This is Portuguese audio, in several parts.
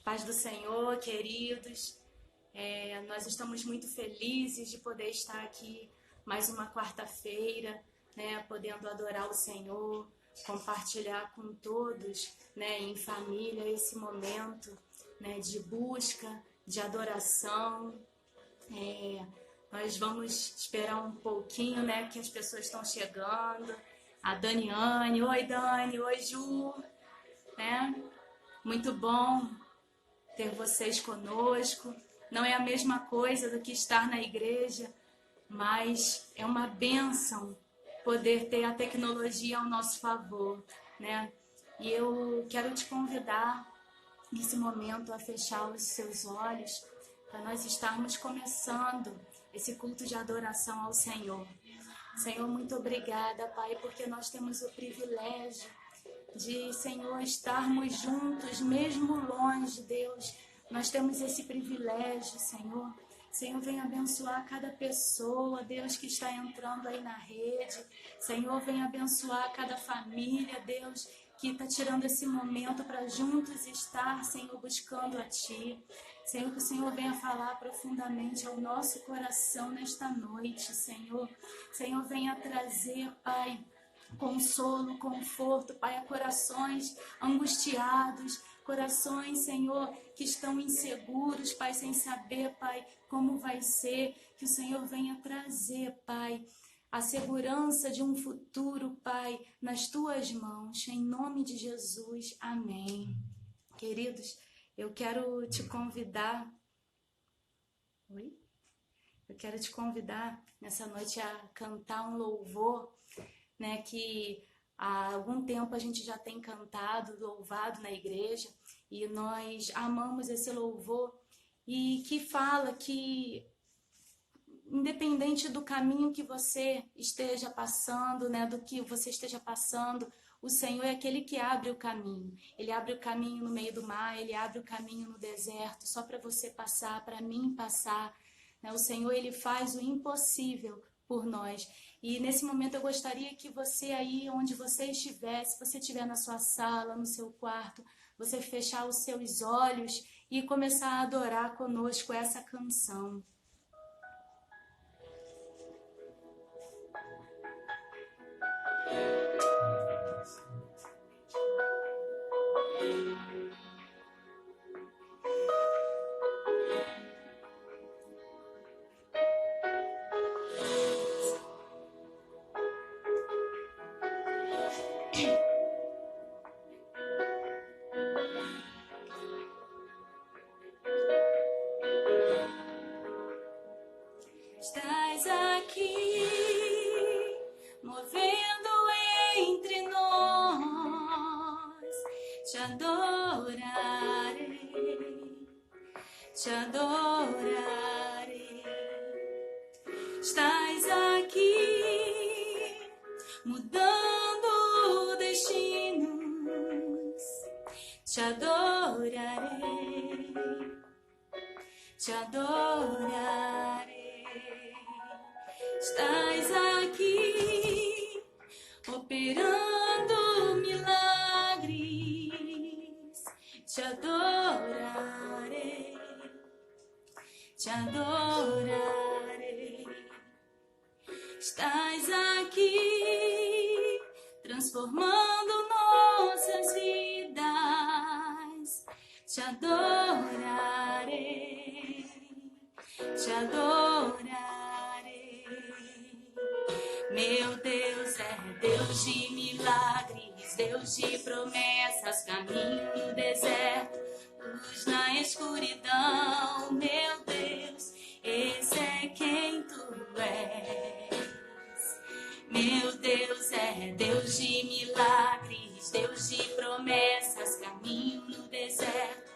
Paz do Senhor, queridos. Nós estamos muito felizes de poder estar aqui mais uma quarta-feira, né, podendo adorar o Senhor, compartilhar com todos, né, em família esse momento, né, de busca, de adoração. Nós vamos esperar um pouquinho, né, que as pessoas estão chegando. A Daniane, oi Dani, oi Ju, né? Muito bom ter vocês conosco. Não é a mesma coisa do que estar na igreja, mas é uma bênção poder ter a tecnologia ao nosso favor, né? E eu quero te convidar nesse momento a fechar os seus olhos para nós estarmos começando esse culto de adoração ao Senhor. Senhor, muito obrigada, Pai, porque nós temos o privilégio de, Senhor, estarmos juntos, mesmo longe, Deus. Nós temos esse privilégio, Senhor. Senhor, vem abençoar cada pessoa, Deus, que está entrando aí na rede. Senhor, vem abençoar cada família, Deus, que está tirando esse momento para juntos estar, Senhor, buscando a Ti. Senhor, que o Senhor venha falar profundamente ao nosso coração nesta noite, Senhor. Senhor, venha trazer, Pai, consolo, conforto, Pai, a corações angustiados, corações, Senhor, que estão inseguros, Pai, sem saber, Pai, como vai ser. Que o Senhor venha trazer, Pai, a segurança de um futuro, Pai, nas Tuas mãos, em nome de Jesus, amém. Queridos, eu quero te convidar... Oi? Eu quero te convidar nessa noite a cantar um louvor, né, que há algum tempo a gente já tem cantado, louvado na igreja, e nós amamos esse louvor, e que fala que, independente do caminho que você esteja passando, né, do que você esteja passando, o Senhor é aquele que abre o caminho. Ele abre o caminho no meio do mar, Ele abre o caminho no deserto, só para você passar, para mim passar, né? O Senhor, Ele faz o impossível por nós. E nesse momento eu gostaria que você aí, onde você estiver, se você estiver na sua sala, no seu quarto, você fechar os seus olhos e começar a adorar conosco essa canção. Estás aqui, movendo entre nós, te adorarei, te adorarei. Estás aqui, mudando destinos, te adorarei, te adorarei. Estás aqui, operando milagres, te adorarei, te adorarei. Estás aqui, transformando nossas vidas, te adorarei, te adorarei. Meu Deus é Deus de milagres, Deus de promessas, caminho no deserto, luz na escuridão. Meu Deus, esse é quem Tu és. Meu Deus é Deus de milagres, Deus de promessas, caminho no deserto,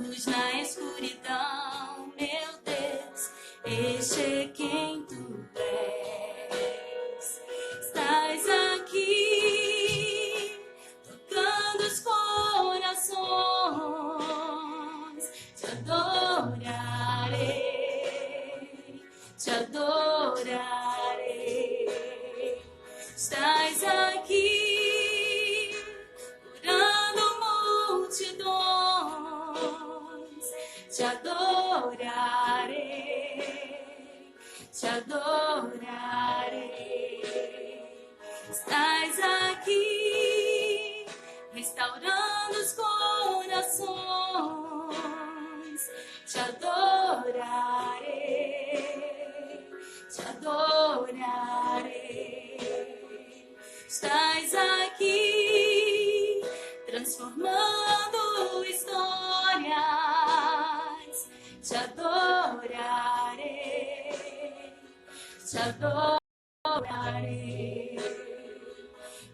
luz na escuridão. Meu Deus, este é quem Tu és. Estás aqui, tocando os corações, te adorarei, te adorarei. Estás aqui, curando multidões, te adorarei, te adorarei. Estás aqui, restaurando os corações, te adorarei, te adorarei. Estás aqui, transformando histórias, te adorarei, te adorarei.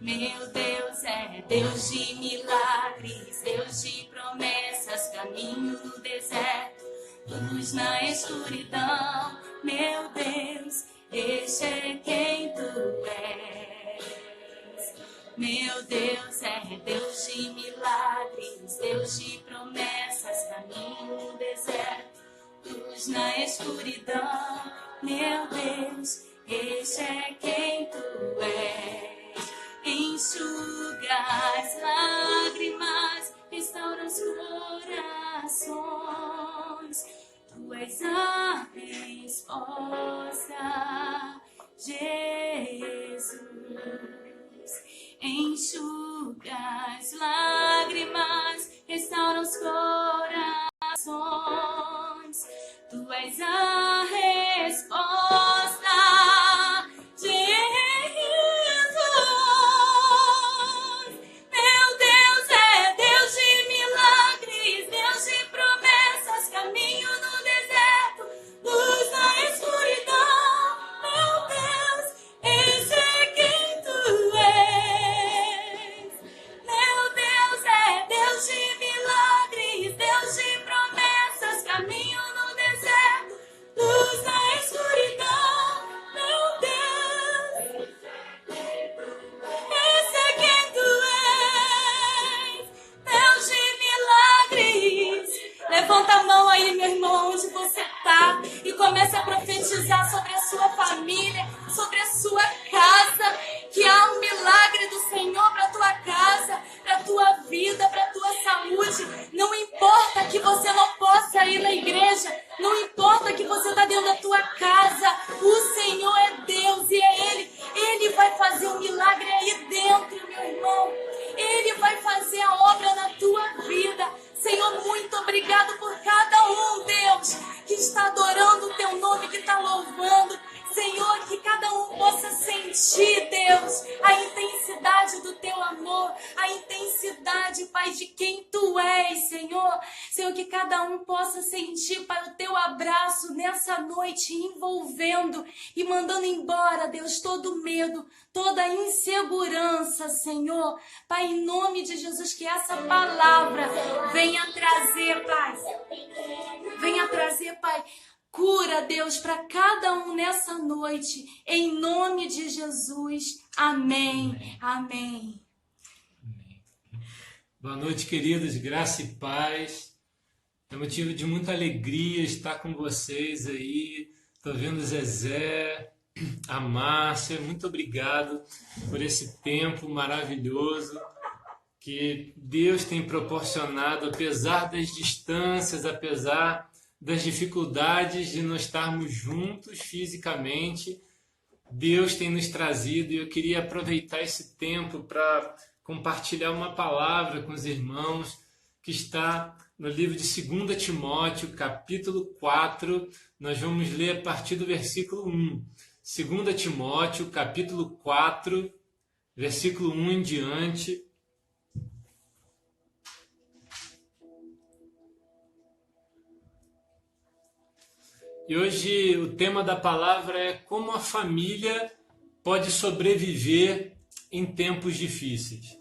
Meu Deus é Deus de milagres, Deus de promessas, caminho no deserto, luz na escuridão. Meu Deus, este é quem tu és. Meu Deus é Deus de milagres, Deus de promessas, caminho no deserto, luz na escuridão. Meu Deus, este é quem tu és. Enxuga as lágrimas, restaura os corações. Tu és a resposta, Jesus. Enxuga as lágrimas, restaura os corações. Tu és a resposta, Jesus. Levanta a mão aí, meu irmão, onde você está, e comece a profetizar sobre a sua família, sobre a sua casa, que há um milagre do Senhor para a tua casa, para a tua vida, para a tua saúde. Não importa que você não possa ir na igreja, não importa que você está dentro da tua casa, o Senhor é Deus e é Ele vai fazer um milagre aí dentro, meu irmão. Ele vai fazer a obra na tua vida. Senhor, muito obrigado por cada um, Deus, que está adorando o teu nome, que está louvando. Senhor, que cada um possa sentir, Deus, a intensidade do teu amor, a intensidade, Pai, de quem tu és, Senhor. Senhor, que cada um possa sentir, Pai, o teu abraço nessa noite, envolvendo e mandando embora, Deus, todo medo, toda insegurança, Senhor. Pai, em nome de Jesus, que essa palavra venha trazer, Pai, cura, Deus, para cada um nessa noite, em nome de Jesus. Amém. Amém. Amém. Boa noite, queridos, graça e paz. É motivo de muita alegria estar com vocês aí. Estou vendo o Zezé, a Márcia, muito obrigado por esse tempo maravilhoso que Deus tem proporcionado, apesar das distâncias, apesar das dificuldades de não estarmos juntos fisicamente. Deus tem nos trazido, e eu queria aproveitar esse tempo para compartilhar uma palavra com os irmãos que está no livro de 2 Timóteo, capítulo 4. Nós vamos ler a partir do versículo 1. 2 Timóteo, capítulo 4, versículo 1 em diante. E hoje o tema da palavra é como a família pode sobreviver em tempos difíceis.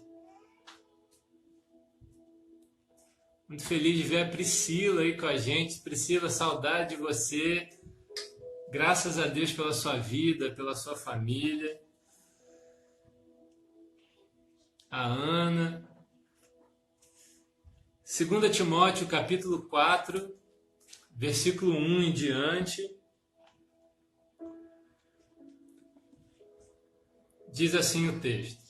Muito feliz de ver a Priscila aí com a gente. Priscila, saudade de você. Graças a Deus pela sua vida, pela sua família. A Ana. 2 Timóteo, capítulo 4, versículo 1 em diante. Diz assim o texto: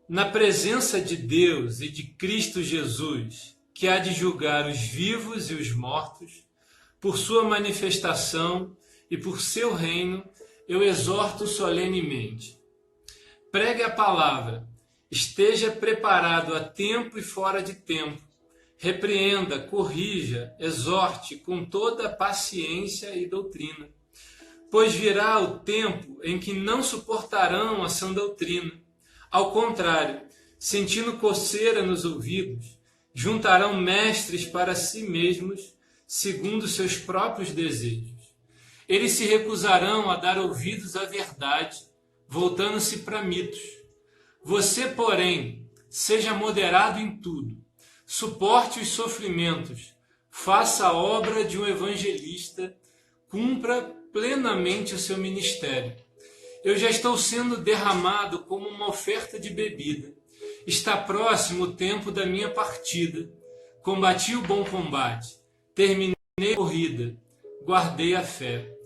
Na presença de Deus e de Cristo Jesus, que há de julgar os vivos e os mortos, por sua manifestação e por seu reino, eu exorto solenemente. Pregue a palavra, esteja preparado a tempo e fora de tempo, repreenda, corrija, exorte com toda paciência e doutrina. Pois virá o tempo em que não suportarão a sã doutrina. Ao contrário, sentindo coceira nos ouvidos, juntarão mestres para si mesmos, segundo seus próprios desejos. Eles se recusarão a dar ouvidos à verdade, voltando-se para mitos. Você, porém, seja moderado em tudo, suporte os sofrimentos, faça a obra de um evangelista, cumpra plenamente o seu ministério. Eu já estou sendo derramado como uma oferta de bebida. Está próximo o tempo da minha partida. Combati o bom combate, terminei a corrida, guardei a fé.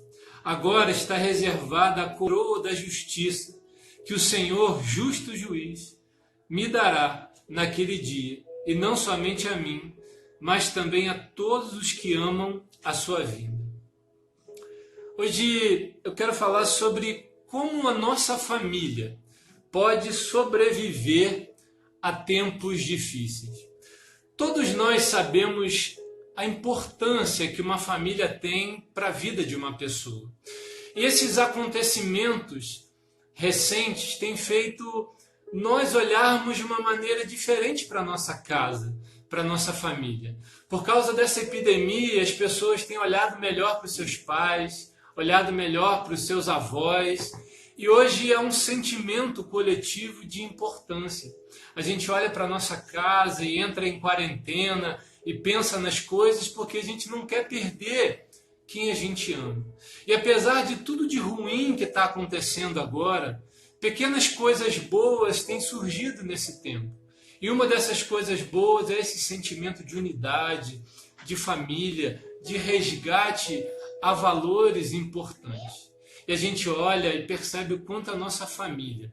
Agora está reservada a coroa da justiça, que o Senhor, justo juiz, me dará naquele dia, e não somente a mim, mas também a todos os que amam a sua vinda. Hoje eu quero falar sobre como a nossa família pode sobreviver a tempos difíceis. Todos nós sabemos a importância que uma família tem para a vida de uma pessoa. E esses acontecimentos recentes têm feito nós olharmos de uma maneira diferente para a nossa casa, para a nossa família. Por causa dessa epidemia, as pessoas têm olhado melhor para os seus pais, olhado melhor para os seus avós, e hoje é um sentimento coletivo de importância. A gente olha para a nossa casa e entra em quarentena e pensa nas coisas porque a gente não quer perder quem a gente ama. E apesar de tudo de ruim que está acontecendo agora, pequenas coisas boas têm surgido nesse tempo. E uma dessas coisas boas é esse sentimento de unidade, de família, de resgate a valores importantes. E a gente olha e percebe o quanto a nossa família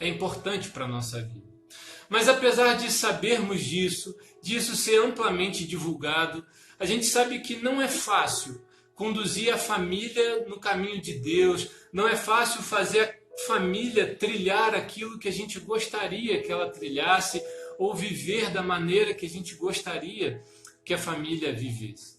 é importante para a nossa vida. Mas apesar de sabermos disso ser amplamente divulgado, a gente sabe que não é fácil conduzir a família no caminho de Deus, não é fácil fazer a família trilhar aquilo que a gente gostaria que ela trilhasse ou viver da maneira que a gente gostaria que a família vivesse.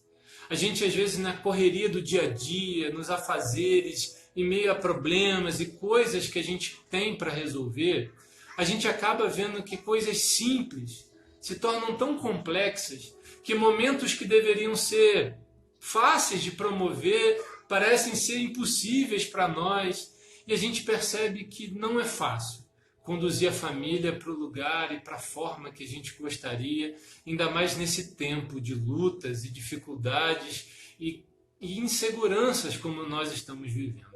A gente, às vezes, na correria do dia a dia, nos afazeres, em meio a problemas e coisas que a gente tem para resolver, a gente acaba vendo que coisas simples se tornam tão complexas que momentos que deveriam ser fáceis de promover parecem ser impossíveis para nós, e a gente percebe que não é fácil conduzir a família para o lugar e para a forma que a gente gostaria, ainda mais nesse tempo de lutas e dificuldades e inseguranças como nós estamos vivendo.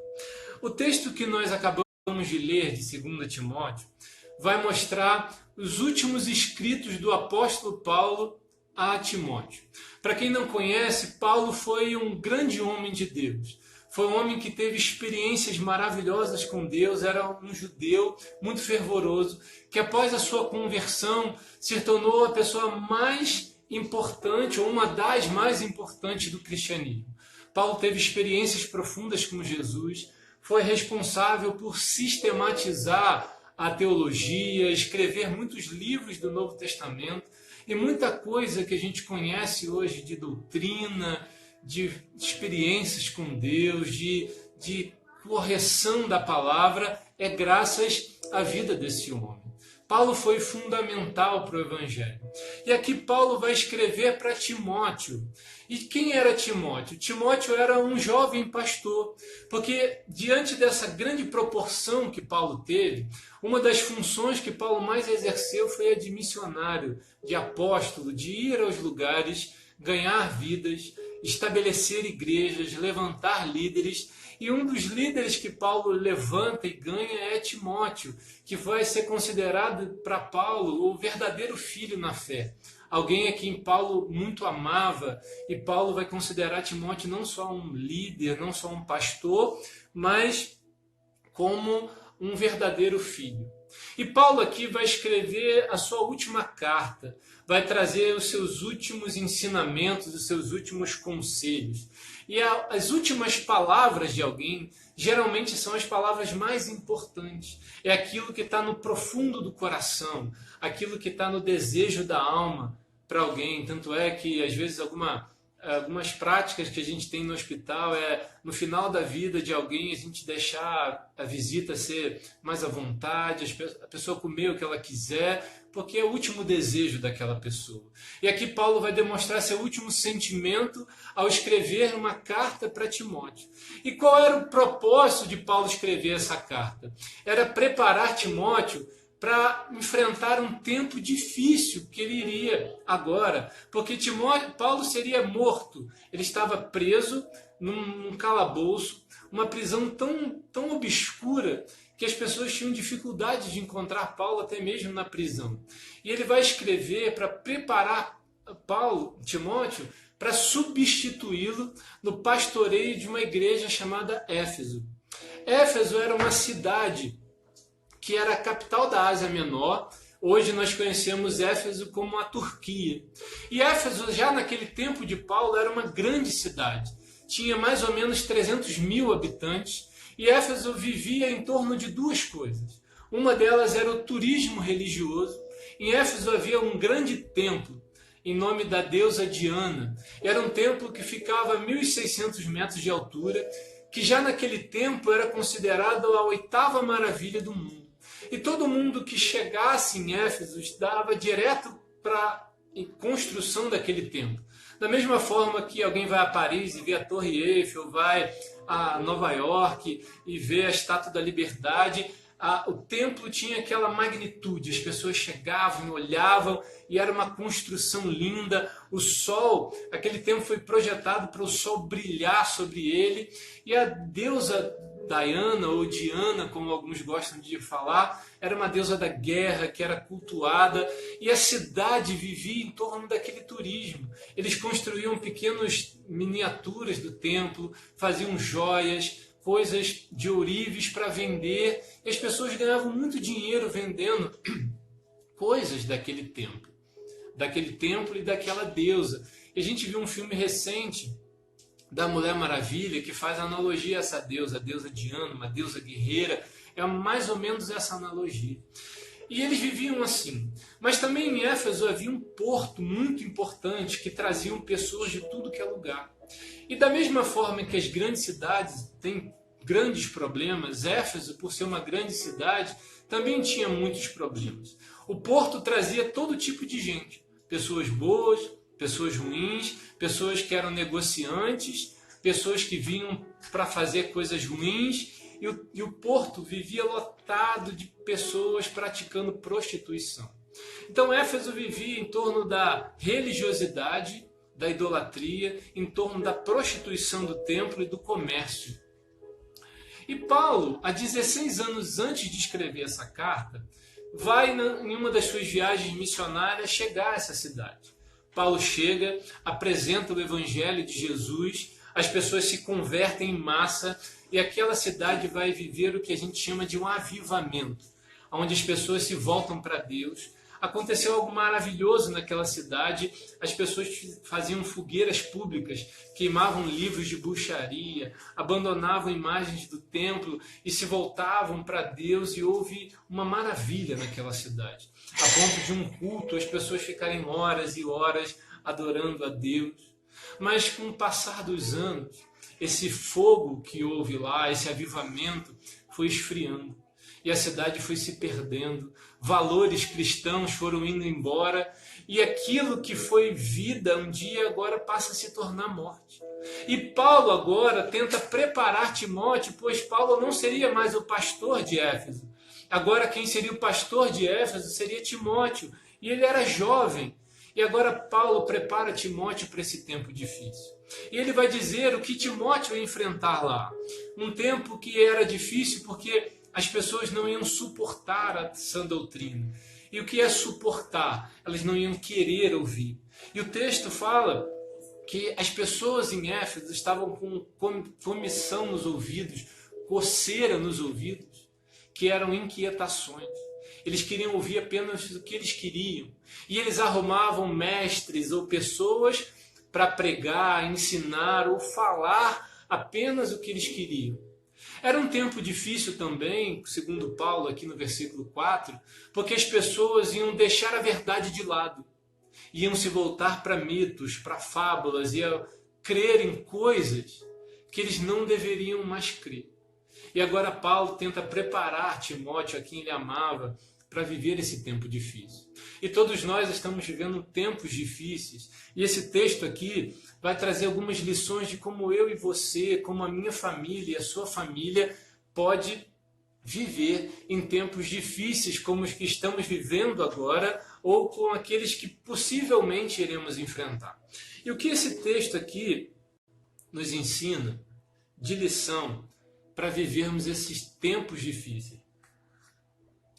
O texto que nós acabamos de ler de 2 Timóteo vai mostrar os últimos escritos do apóstolo Paulo a Timóteo. Para quem não conhece, Paulo foi um grande homem de Deus. Foi um homem que teve experiências maravilhosas com Deus, era um judeu muito fervoroso, que após a sua conversão se tornou a pessoa mais importante, ou uma das mais importantes do cristianismo. Paulo teve experiências profundas com Jesus, foi responsável por sistematizar a teologia, escrever muitos livros do Novo Testamento, e muita coisa que a gente conhece hoje de doutrina, de experiências com Deus, de correção da palavra, é graças à vida desse homem. Paulo foi fundamental para o Evangelho. E aqui Paulo vai escrever para Timóteo. E quem era Timóteo? Timóteo era um jovem pastor, porque diante dessa grande proporção que Paulo teve, uma das funções que Paulo mais exerceu foi a de missionário, de apóstolo, de ir aos lugares, ganhar vidas, estabelecer igrejas, levantar líderes. E um dos líderes que Paulo levanta e ganha é Timóteo, que vai ser considerado para Paulo o verdadeiro filho na fé. Alguém a quem Paulo muito amava, e Paulo vai considerar Timóteo não só um líder, não só um pastor, mas como um verdadeiro filho. E Paulo aqui vai escrever a sua última carta, vai trazer os seus últimos ensinamentos, os seus últimos conselhos. E as últimas palavras de alguém geralmente são as palavras mais importantes. É aquilo que está no profundo do coração, aquilo que está no desejo da alma para alguém. Tanto é que, às vezes, algumas práticas que a gente tem no hospital no final da vida de alguém, a gente deixar a visita ser mais à vontade, a pessoa comer o que ela quiser, porque é o último desejo daquela pessoa. E aqui Paulo vai demonstrar seu último sentimento ao escrever uma carta para Timóteo. E qual era o propósito de Paulo escrever essa carta? Era preparar Timóteo para enfrentar um tempo difícil que ele iria agora, porque Paulo seria morto. Ele estava preso num calabouço, uma prisão tão obscura que as pessoas tinham dificuldade de encontrar Paulo até mesmo na prisão. E ele vai escrever para preparar Timóteo, para substituí-lo no pastoreio de uma igreja chamada Éfeso. Éfeso era uma cidade que era a capital da Ásia Menor. Hoje nós conhecemos Éfeso como a Turquia. E Éfeso, já naquele tempo de Paulo, era uma grande cidade. Tinha mais ou menos 300 mil habitantes. E Éfeso vivia em torno de duas coisas. Uma delas era o turismo religioso. Em Éfeso havia um grande templo, em nome da deusa Diana. Era um templo que ficava a 1.600 metros de altura, que já naquele tempo era considerado a oitava maravilha do mundo. E todo mundo que chegasse em Éfeso estava direto para a construção daquele templo. Da mesma forma que alguém vai a Paris e vê a Torre Eiffel, vai a Nova York e vê a Estátua da Liberdade, o templo tinha aquela magnitude, as pessoas chegavam e olhavam e era uma construção linda. O sol, aquele templo foi projetado para o sol brilhar sobre ele, e a deusa Diana, ou Diana, como alguns gostam de falar, era uma deusa da guerra que era cultuada, e a cidade vivia em torno daquele turismo. Eles construíam pequenas miniaturas do templo, faziam joias, coisas de ourives para vender, e as pessoas ganhavam muito dinheiro vendendo coisas daquele templo e daquela deusa. E a gente viu um filme recente da Mulher Maravilha que faz analogia a essa deusa, a deusa Diana, uma deusa guerreira. É mais ou menos essa analogia. E eles viviam assim. Mas também em Éfeso havia um porto muito importante que traziam pessoas de tudo que é lugar. E da mesma forma que as grandes cidades têm grandes problemas, Éfeso, por ser uma grande cidade, também tinha muitos problemas. O porto trazia todo tipo de gente. Pessoas boas, pessoas ruins, pessoas que eram negociantes, pessoas que vinham para fazer coisas ruins. E o porto vivia lotado de pessoas praticando prostituição. Então Éfeso vivia em torno da religiosidade, da idolatria, em torno da prostituição do templo e do comércio. E Paulo, há 16 anos antes de escrever essa carta, vai em uma das suas viagens missionárias chegar a essa cidade. Paulo chega, apresenta o evangelho de Jesus, as pessoas se convertem em massa e aquela cidade vai viver o que a gente chama de um avivamento, onde as pessoas se voltam para Deus. Aconteceu algo maravilhoso naquela cidade, as pessoas faziam fogueiras públicas, queimavam livros de bruxaria, abandonavam imagens do templo e se voltavam para Deus, e houve uma maravilha naquela cidade, a ponto de um culto, as pessoas ficarem horas e horas adorando a Deus. Mas com o passar dos anos, esse fogo que houve lá, esse avivamento, foi esfriando. E a cidade foi se perdendo, valores cristãos foram indo embora, e aquilo que foi vida um dia agora passa a se tornar morte. E Paulo agora tenta preparar Timóteo, pois Paulo não seria mais o pastor de Éfeso. Agora quem seria o pastor de Éfeso seria Timóteo, e ele era jovem. E agora Paulo prepara Timóteo para esse tempo difícil. E ele vai dizer o que Timóteo ia enfrentar lá. Um tempo que era difícil porque as pessoas não iam suportar a sã doutrina. E o que é suportar? Elas não iam querer ouvir. E o texto fala que as pessoas em Éfeso estavam com comissão nos ouvidos, coceira nos ouvidos, que eram inquietações. Eles queriam ouvir apenas o que eles queriam. E eles arrumavam mestres ou pessoas para pregar, ensinar ou falar apenas o que eles queriam. Era um tempo difícil também, segundo Paulo aqui no versículo 4, porque as pessoas iam deixar a verdade de lado. Iam se voltar para mitos, para fábulas, iam crer em coisas que eles não deveriam mais crer. E agora Paulo tenta preparar Timóteo, a quem ele amava, para viver esse tempo difícil. E todos nós estamos vivendo tempos difíceis. E esse texto aqui vai trazer algumas lições de como eu e você, como a minha família e a sua família pode viver em tempos difíceis como os que estamos vivendo agora ou com aqueles que possivelmente iremos enfrentar. E o que esse texto aqui nos ensina de lição para vivermos esses tempos difíceis?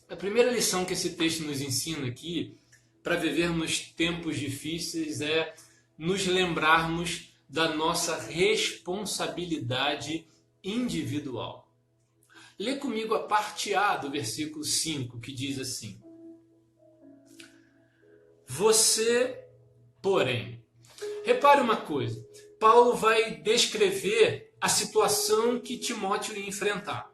A primeira lição que esse texto nos ensina aqui para vivermos tempos difíceis é nos lembrarmos da nossa responsabilidade individual. Lê comigo a parte A do versículo 5, que diz assim: Você, porém. Repare uma coisa, Paulo vai descrever a situação que Timóteo ia enfrentar.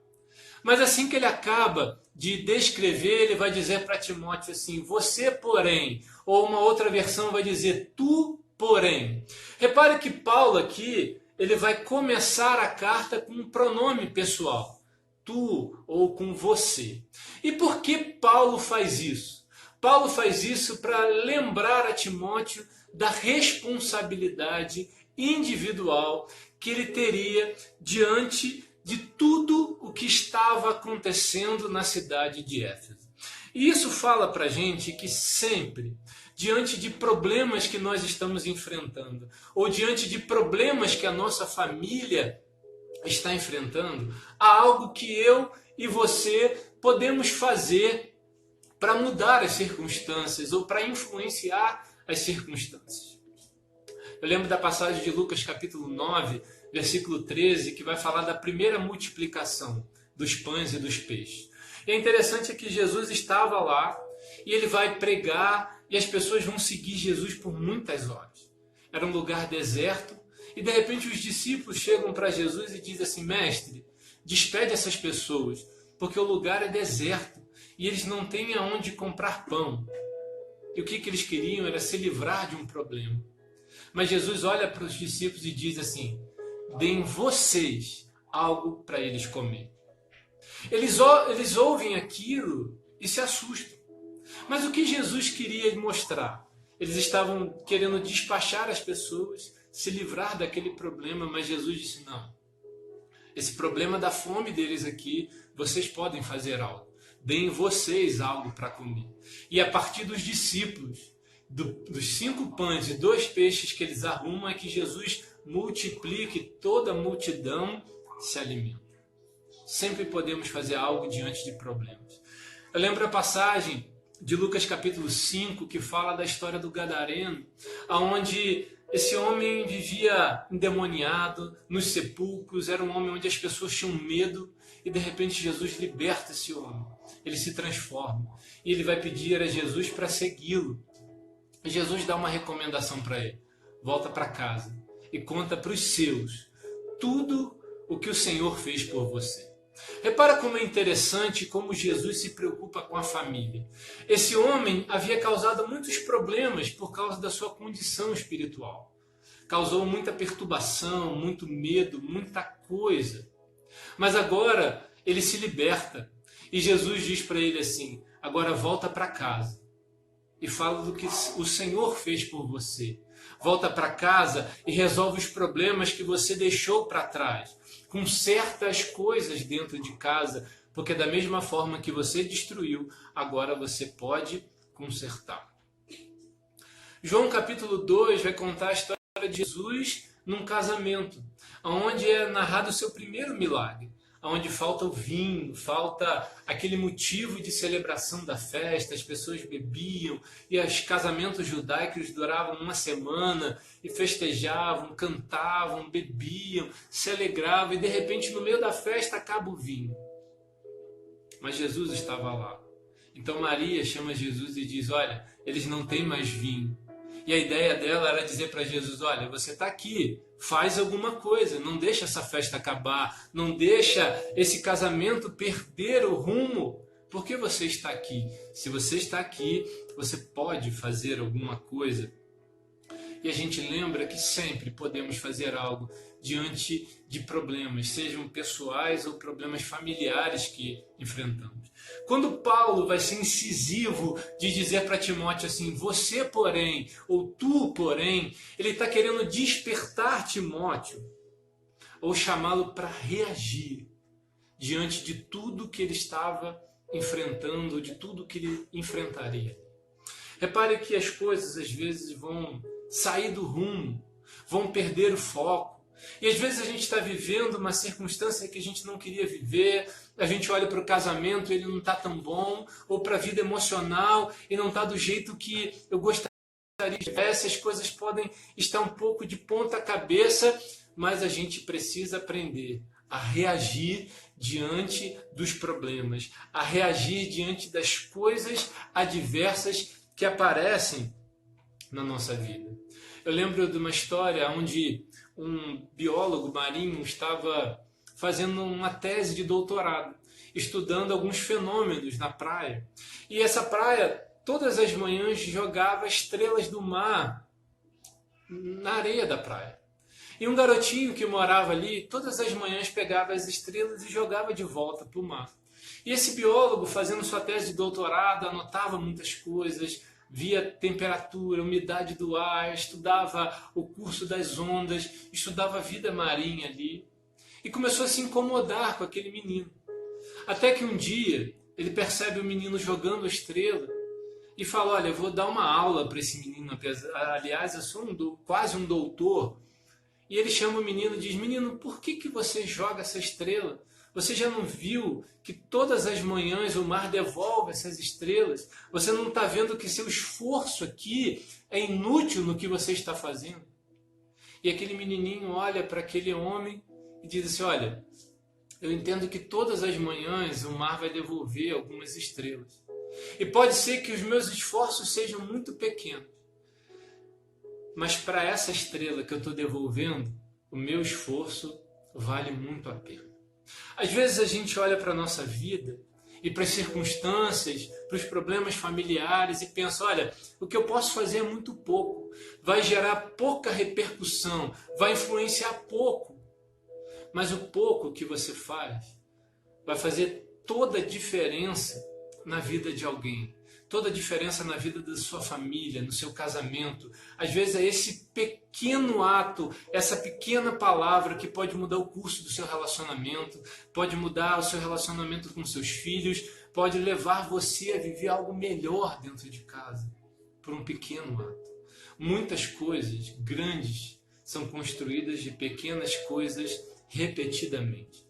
Mas assim que ele acaba de descrever, ele vai dizer para Timóteo assim: você, porém, ou uma outra versão vai dizer tu, porém. Repare que Paulo aqui, ele vai começar a carta com um pronome pessoal, tu ou com você. E por que Paulo faz isso? Paulo faz isso para lembrar a Timóteo da responsabilidade individual que ele teria diante de tudo o que estava acontecendo na cidade de Éfeso. E isso fala para a gente que sempre, diante de problemas que nós estamos enfrentando, ou diante de problemas que a nossa família está enfrentando, há algo que eu e você podemos fazer para mudar as circunstâncias ou para influenciar as circunstâncias. Eu lembro da passagem de Lucas capítulo 9, versículo 13, que vai falar da primeira multiplicação dos pães e dos peixes. E é interessante que Jesus estava lá e ele vai pregar e as pessoas vão seguir Jesus por muitas horas. Era um lugar deserto e de repente os discípulos chegam para Jesus e dizem assim: mestre, despede essas pessoas, porque o lugar é deserto e eles não têm aonde comprar pão. E o que eles queriam era se livrar de um problema. Mas Jesus olha para os discípulos e diz assim: deem vocês algo para eles comer. Eles ouvem aquilo e se assustam. Mas o que Jesus queria mostrar? Eles estavam querendo despachar as pessoas, se livrar daquele problema, mas Jesus disse: não. Esse problema da fome deles aqui, vocês podem fazer algo. Deem vocês algo para comer. E a partir dos discípulos, dos 5 pães e 2 peixes que eles arrumam, é que Jesus multiplica e toda a multidão se alimenta. Sempre podemos fazer algo diante de problemas. Eu lembro a passagem de Lucas capítulo 5, que fala da história do Gadareno, onde esse homem vivia endemoniado nos sepulcros, era um homem onde as pessoas tinham medo, e de repente Jesus liberta esse homem. Ele se transforma. E ele vai pedir a Jesus para segui-lo. E Jesus dá uma recomendação para ele: volta para casa e conta para os seus tudo o que o Senhor fez por você. Repara como é interessante como Jesus se preocupa com a família. Esse homem havia causado muitos problemas por causa da sua condição espiritual. Causou muita perturbação, muito medo, muita coisa. Mas agora ele se liberta. E Jesus diz para ele assim: agora volta para casa e fala do que o Senhor fez por você. Volta para casa e resolve os problemas que você deixou para trás. Conserta as coisas dentro de casa, porque da mesma forma que você destruiu, agora você pode consertar. João capítulo 2 vai contar a história de Jesus num casamento, onde é narrado o seu primeiro milagre, onde falta o vinho, falta aquele motivo de celebração da festa, as pessoas bebiam, e os casamentos judaicos duravam uma semana, e festejavam, cantavam, bebiam, se alegravam, e de repente no meio da festa acaba o vinho. Mas Jesus estava lá, Então Maria chama Jesus e diz, olha, eles não têm mais vinho. E a ideia dela era dizer para Jesus, olha, você está aqui, faz alguma coisa, não deixa essa festa acabar, não deixa esse casamento perder o rumo. Por que você está aqui? Se você está aqui, você pode fazer alguma coisa. E a gente lembra que sempre podemos fazer algo diante de problemas, sejam pessoais ou problemas familiares que enfrentamos. Quando Paulo vai ser incisivo de dizer para Timóteo assim, você porém, ou tu porém, ele está querendo despertar Timóteo, ou chamá-lo para reagir diante de tudo que ele estava enfrentando, de tudo que ele enfrentaria. Repare que as coisas às vezes vão sair do rumo, vão perder o foco. E às vezes a gente está vivendo uma circunstância que a gente não queria viver, a gente olha para o casamento e ele não está tão bom, ou para a vida emocional e não está do jeito que eu gostaria de ver. Essas coisas podem estar um pouco de ponta cabeça, mas a gente precisa aprender a reagir diante dos problemas, a reagir diante das coisas adversas que aparecem na nossa vida. Eu lembro de uma história onde um biólogo marinho estava fazendo uma tese de doutorado, estudando alguns fenômenos na praia. E essa praia, todas as manhãs, jogava estrelas do mar na areia da praia. E um garotinho que morava ali, todas as manhãs pegava as estrelas e jogava de volta para o mar. E esse biólogo, fazendo sua tese de doutorado, anotava muitas coisas, via temperatura, umidade do ar, estudava o curso das ondas, estudava a vida marinha ali. E começou a se incomodar com aquele menino. Até que um dia ele percebe o menino jogando a estrela e fala, olha, eu vou dar uma aula para esse menino. Aliás, eu sou quase um doutor. E ele chama o menino e diz, menino, por que você joga essa estrela? Você já não viu que todas as manhãs o mar devolve essas estrelas? Você não está vendo que seu esforço aqui é inútil no que você está fazendo? E aquele menininho olha para aquele homem e diz assim, olha, eu entendo que todas as manhãs o mar vai devolver algumas estrelas. E pode ser que os meus esforços sejam muito pequenos. Mas para essa estrela que eu estou devolvendo, o meu esforço vale muito a pena. Às vezes a gente olha para a nossa vida e para as circunstâncias, para os problemas familiares e pensa, olha, o que eu posso fazer é muito pouco, vai gerar pouca repercussão, vai influenciar pouco. Mas o pouco que você faz vai fazer toda a diferença na vida de alguém. Toda a diferença na vida da sua família, no seu casamento. Às vezes é esse pequeno ato, essa pequena palavra que pode mudar o curso do seu relacionamento, pode mudar o seu relacionamento com seus filhos, pode levar você a viver algo melhor dentro de casa, por um pequeno ato. Muitas coisas grandes são construídas de pequenas coisas repetidamente.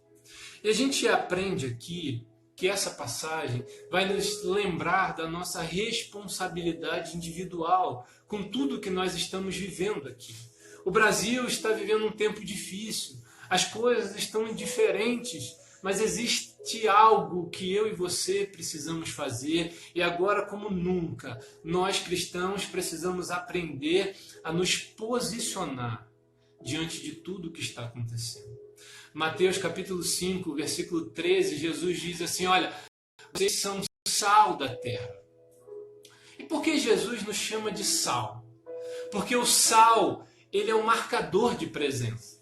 E a gente aprende aqui que essa passagem vai nos lembrar da nossa responsabilidade individual com tudo que nós estamos vivendo aqui. O Brasil está vivendo um tempo difícil, as coisas estão diferentes, mas existe algo que eu e você precisamos fazer e agora como nunca, nós cristãos precisamos aprender a nos posicionar diante de tudo que está acontecendo. Mateus capítulo 5, versículo 13, Jesus diz assim, olha, vocês são sal da terra. E por que Jesus nos chama de sal? Porque o sal, ele é um marcador de presença.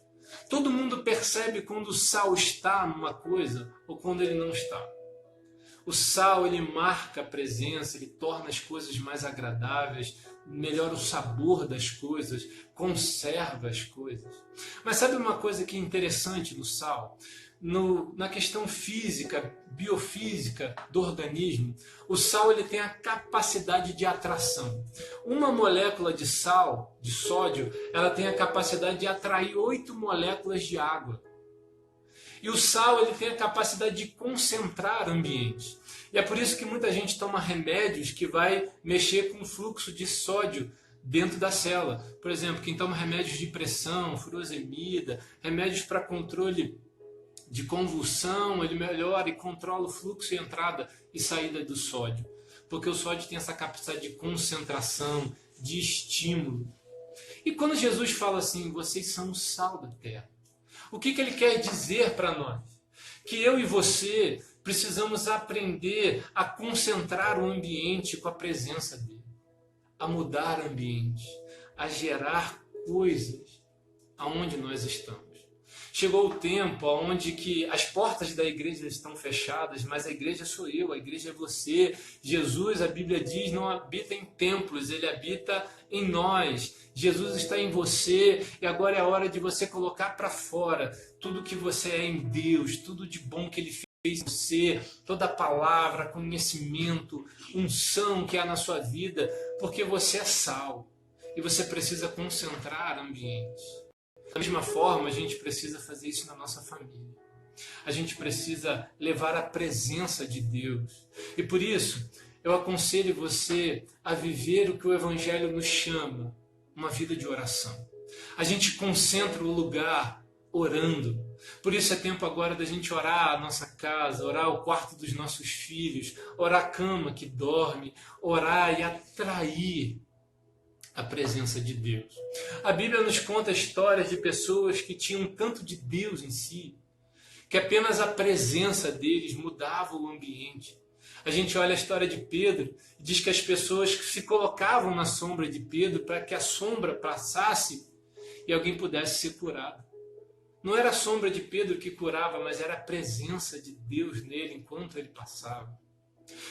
Todo mundo percebe quando o sal está numa coisa ou quando ele não está. O sal, ele marca a presença, ele torna as coisas mais agradáveis, melhora o sabor das coisas, conserva as coisas. Mas sabe uma coisa que é interessante no sal? Na questão física, biofísica do organismo, o sal ele tem a capacidade de atração. Uma molécula de sal, de sódio, ela tem a capacidade de atrair 8 moléculas de água. E o sal ele tem a capacidade de concentrar ambientes. E é por isso que muita gente toma remédios que vai mexer com o fluxo de sódio dentro da célula. Por exemplo, quem toma remédios de pressão, furosemida, remédios para controle de convulsão, ele melhora e controla o fluxo e entrada e saída do sódio. Porque o sódio tem essa capacidade de concentração, de estímulo. E quando Jesus fala assim, vocês são o sal da terra, o que ele quer dizer para nós? Que eu e você precisamos aprender a concentrar o ambiente com a presença dele, a mudar ambiente, a gerar coisas aonde nós estamos. Chegou o tempo onde que as portas da igreja estão fechadas, mas a igreja sou eu, a igreja é você. Jesus, a Bíblia diz, não habita em templos, ele habita em nós. Jesus está em você e agora é a hora de você colocar para fora tudo que você é em Deus, tudo de bom que ele fez em você, toda a palavra, conhecimento, unção que há na sua vida, porque você é sal e você precisa concentrar ambientes. Da mesma forma, a gente precisa fazer isso na nossa família. A gente precisa levar a presença de Deus. E por isso, eu aconselho você a viver o que o Evangelho nos chama, uma vida de oração. A gente concentra o lugar orando. Por isso é tempo agora da gente orar a nossa casa, orar o quarto dos nossos filhos, orar a cama que dorme, orar e atrair a presença de Deus. A Bíblia nos conta histórias de pessoas que tinham tanto de Deus em si, que apenas a presença deles mudava o ambiente. A gente olha a história de Pedro e diz que as pessoas se colocavam na sombra de Pedro para que a sombra passasse e alguém pudesse ser curado. Não era a sombra de Pedro que curava, mas era a presença de Deus nele enquanto ele passava.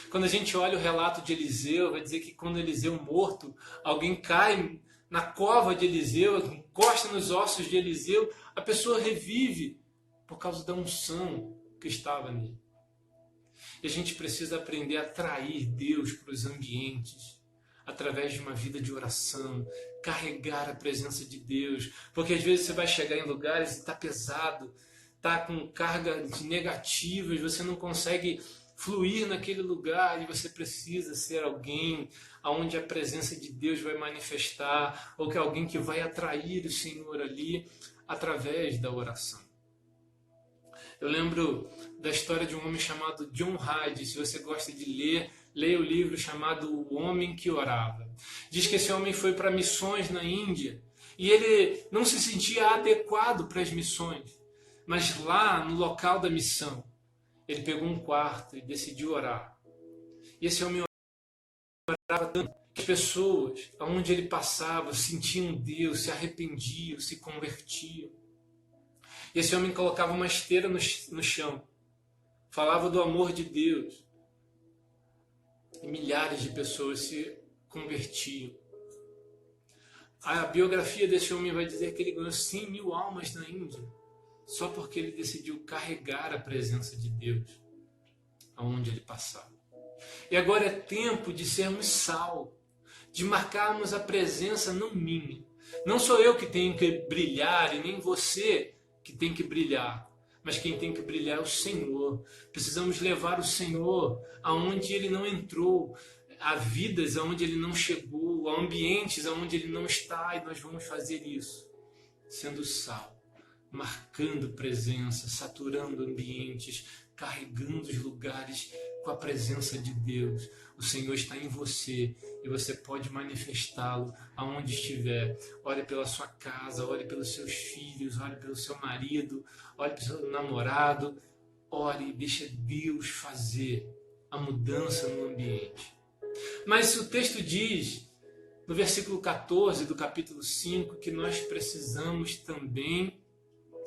Quando a gente olha o relato de Eliseu, vai dizer que quando Eliseu morto, alguém cai na cova de Eliseu, encosta nos ossos de Eliseu, a pessoa revive por causa da unção que estava nele. E a gente precisa aprender a atrair Deus para os ambientes, através de uma vida de oração, carregar a presença de Deus, porque às vezes você vai chegar em lugares e está pesado, está com carga negativas, você não consegue fluir naquele lugar e você precisa ser alguém onde a presença de Deus vai manifestar, ou que é alguém que vai atrair o Senhor ali através da oração. Eu lembro da história de um homem chamado John Hyde. Se você gosta de ler, leia o livro chamado O Homem que Orava. Diz que esse homem foi para missões na Índia e ele não se sentia adequado para as missões, mas lá no local da missão ele pegou um quarto e decidiu orar. E esse homem orava tanto que as pessoas, aonde ele passava, sentiam Deus, se arrependiam, se convertiam. E esse homem colocava uma esteira no chão, falava do amor de Deus. E milhares de pessoas se convertiam. A biografia desse homem vai dizer que ele ganhou 100 mil almas na Índia, só porque ele decidiu carregar a presença de Deus aonde ele passava. E agora é tempo de sermos sal, de marcarmos a presença não minha. Não sou eu que tenho que brilhar e nem você que tem que brilhar, mas quem tem que brilhar é o Senhor. Precisamos levar o Senhor aonde ele não entrou, a vidas aonde ele não chegou, a ambientes aonde ele não está, e nós vamos fazer isso sendo sal, marcando presença, saturando ambientes, carregando os lugares com a presença de Deus. O Senhor está em você e você pode manifestá-lo aonde estiver. Ore pela sua casa, ore pelos seus filhos, ore pelo seu marido, ore pelo seu namorado. Ore e deixe Deus fazer a mudança no ambiente. Mas o texto diz, no versículo 14 do capítulo 5, que nós precisamos também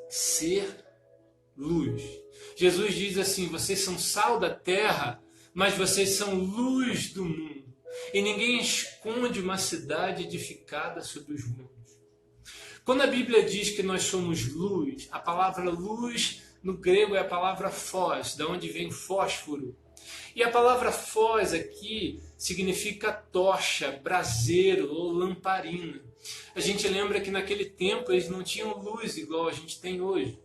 ser luz. Jesus diz assim: vocês são sal da terra, mas vocês são luz do mundo. E ninguém esconde uma cidade edificada sobre os montes. Quando a Bíblia diz que nós somos luz, a palavra luz no grego é a palavra phos, da onde vem fósforo. E a palavra phos aqui significa tocha, braseiro ou lamparina. A gente lembra que naquele tempo eles não tinham luz igual a gente tem hoje.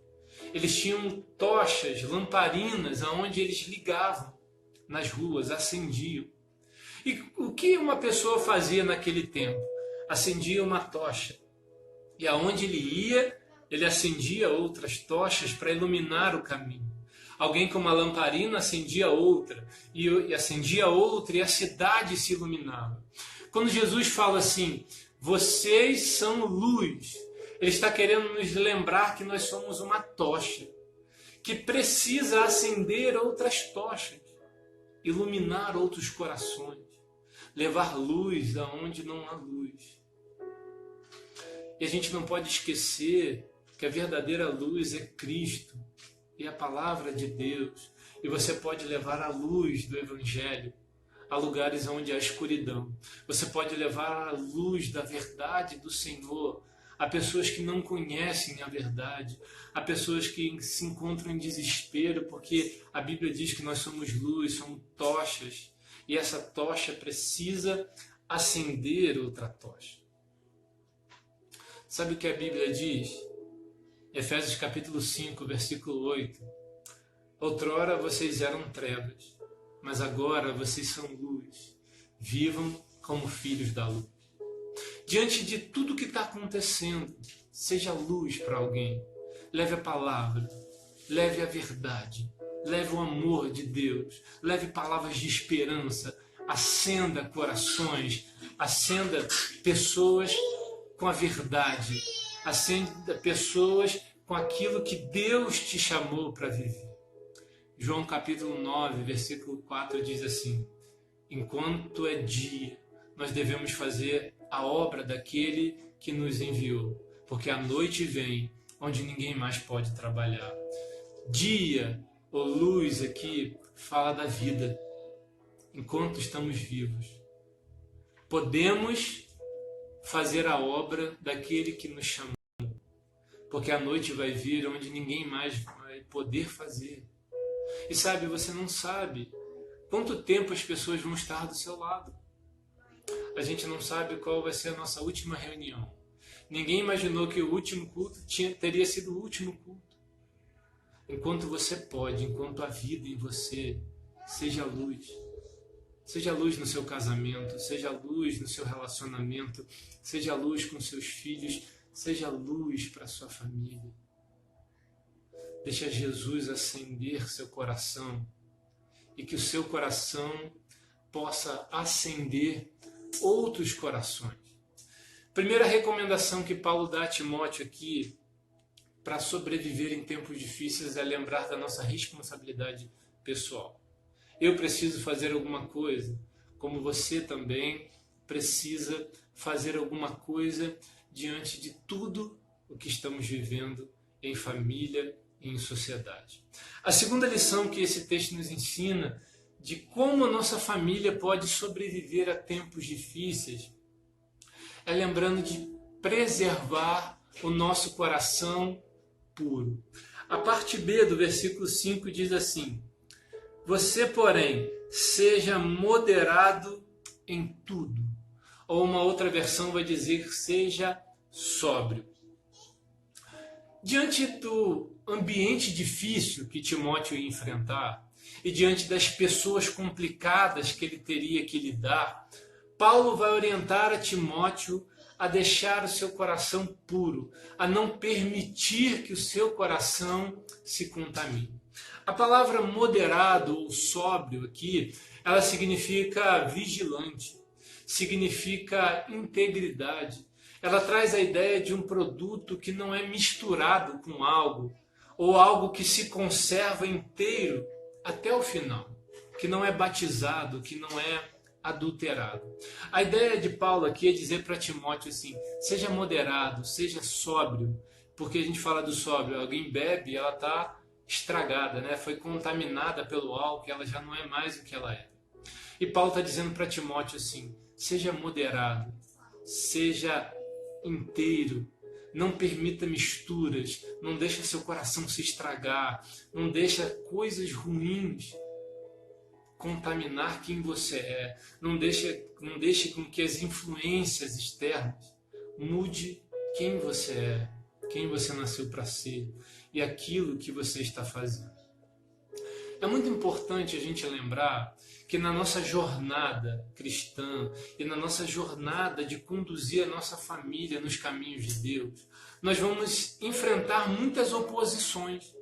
Eles tinham tochas, lamparinas, aonde eles ligavam nas ruas, acendiam. E o que uma pessoa fazia naquele tempo? Acendia uma tocha. E aonde ele ia, ele acendia outras tochas para iluminar o caminho. Alguém com uma lamparina acendia outra, e acendia outra, e a cidade se iluminava. Quando Jesus fala assim, vocês são luz, ele está querendo nos lembrar que nós somos uma tocha, que precisa acender outras tochas, iluminar outros corações, levar luz aonde não há luz. E a gente não pode esquecer que a verdadeira luz é Cristo e a palavra de Deus. E você pode levar a luz do Evangelho a lugares onde há escuridão. Você pode levar a luz da verdade do Senhor a pessoas que não conhecem a verdade, a pessoas que se encontram em desespero, porque a Bíblia diz que nós somos luz, somos tochas, e essa tocha precisa acender outra tocha. Sabe o que a Bíblia diz? Efésios capítulo 5, versículo 8. Outrora vocês eram trevas, mas agora vocês são luz. Vivam como filhos da luz. Diante de tudo que está acontecendo, seja luz para alguém. Leve a palavra, leve a verdade, leve o amor de Deus, leve palavras de esperança, acenda corações, acenda pessoas com a verdade, acenda pessoas com aquilo que Deus te chamou para viver. João capítulo 9, versículo 4 diz assim, enquanto é dia, nós devemos fazer a obra daquele que nos enviou, porque a noite vem onde ninguém mais pode trabalhar. Dia ou luz aqui fala da vida, enquanto estamos vivos. Podemos fazer a obra daquele que nos chamou, porque a noite vai vir onde ninguém mais vai poder fazer. E sabe, você não sabe quanto tempo as pessoas vão estar do seu lado. A gente não sabe qual vai ser a nossa última reunião. Ninguém imaginou que o último culto teria sido o último culto. Enquanto você pode, enquanto a vida em você, seja luz. Seja luz no seu casamento, seja luz no seu relacionamento, seja luz com seus filhos, seja luz para a sua família. Deixa Jesus acender seu coração e que o seu coração possa acender outros corações. Primeira recomendação que Paulo dá a Timóteo aqui para sobreviver em tempos difíceis é lembrar da nossa responsabilidade pessoal. Eu preciso fazer alguma coisa, como você também precisa fazer alguma coisa diante de tudo o que estamos vivendo em família e em sociedade. A segunda lição que esse texto nos ensina de como a nossa família pode sobreviver a tempos difíceis é lembrando de preservar o nosso coração puro. A parte B do versículo 5 diz assim, você, porém, seja moderado em tudo. Ou uma outra versão vai dizer, seja sóbrio. Diante do ambiente difícil que Timóteo ia enfrentar, e diante das pessoas complicadas que ele teria que lidar, Paulo vai orientar a Timóteo a deixar o seu coração puro, a não permitir que o seu coração se contamine. A palavra moderado ou sóbrio aqui, ela significa vigilante, significa integridade. Ela traz a ideia de um produto que não é misturado com algo, ou algo que se conserva inteiro até o final, que não é batizado, que não é adulterado. A ideia de Paulo aqui é dizer para Timóteo assim, seja moderado, seja sóbrio, porque a gente fala do sóbrio, alguém bebe, ela está estragada, né? Foi contaminada pelo álcool, ela já não é mais o que ela era. E Paulo está dizendo para Timóteo assim, seja moderado, seja inteiro, não permita misturas, não deixe seu coração se estragar, não deixe coisas ruins contaminar quem você é, não deixe com que as influências externas mude quem você é, quem você nasceu para ser e aquilo que você está fazendo. É muito importante a gente lembrar que na nossa jornada cristã e na nossa jornada de conduzir a nossa família nos caminhos de Deus, nós vamos enfrentar muitas oposições,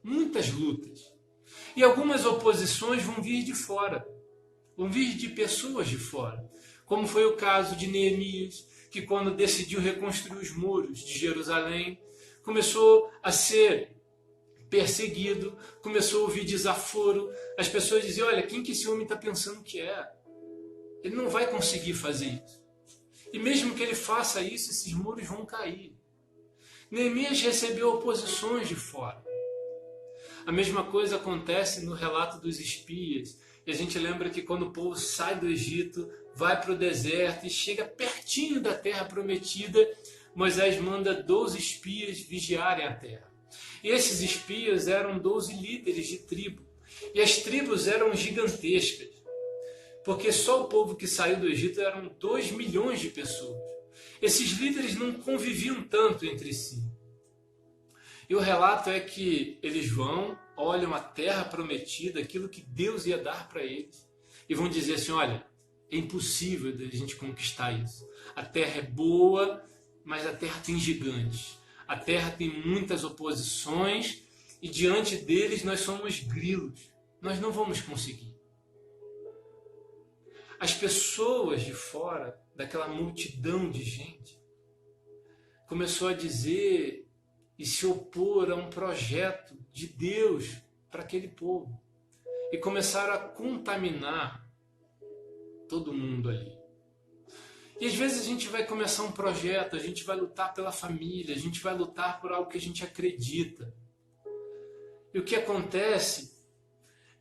muitas lutas. E algumas oposições vão vir de fora, vão vir de pessoas de fora, como foi o caso de Neemias, que quando decidiu reconstruir os muros de Jerusalém, começou a ser perseguido, começou a ouvir desaforo. As pessoas diziam, olha, quem que esse homem está pensando que é? Ele não vai conseguir fazer isso. E mesmo que ele faça isso, esses muros vão cair. Neemias recebeu oposições de fora. A mesma coisa acontece no relato dos espias. E a gente lembra que quando o povo sai do Egito, vai para o deserto e chega pertinho da terra prometida, Moisés manda 12 espias vigiarem a terra. E esses espias eram 12 líderes de tribo. E as tribos eram gigantescas, porque só o povo que saiu do Egito eram 2 milhões de pessoas. Esses líderes não conviviam tanto entre si. E o relato é que eles vão, olham a terra prometida, aquilo que Deus ia dar para eles, e vão dizer assim, olha, é impossível a gente conquistar isso. A terra é boa, mas a terra tem gigantes. A terra tem muitas oposições e diante deles nós somos grilos. Nós não vamos conseguir. As pessoas de fora, daquela multidão de gente, começou a dizer e se opor a um projeto de Deus para aquele povo. E começaram a contaminar todo mundo ali. E às vezes a gente vai começar um projeto, a gente vai lutar pela família, a gente vai lutar por algo que a gente acredita. E o que acontece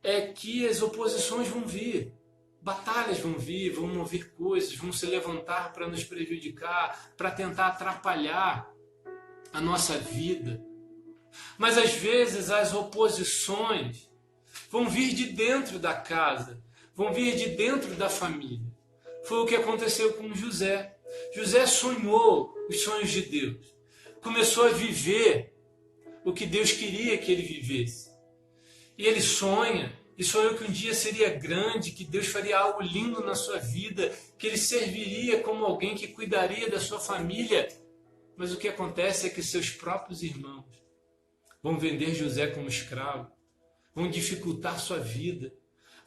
é que as oposições vão vir, batalhas vão vir, vão mover coisas, vão se levantar para nos prejudicar, para tentar atrapalhar a nossa vida. Mas às vezes as oposições vão vir de dentro da casa, vão vir de dentro da família. Foi o que aconteceu com José. José sonhou os sonhos de Deus. Começou a viver o que Deus queria que ele vivesse. E ele sonha, e sonhou que um dia seria grande, que Deus faria algo lindo na sua vida, que ele serviria como alguém que cuidaria da sua família. Mas o que acontece é que seus próprios irmãos vão vender José como escravo, vão dificultar sua vida,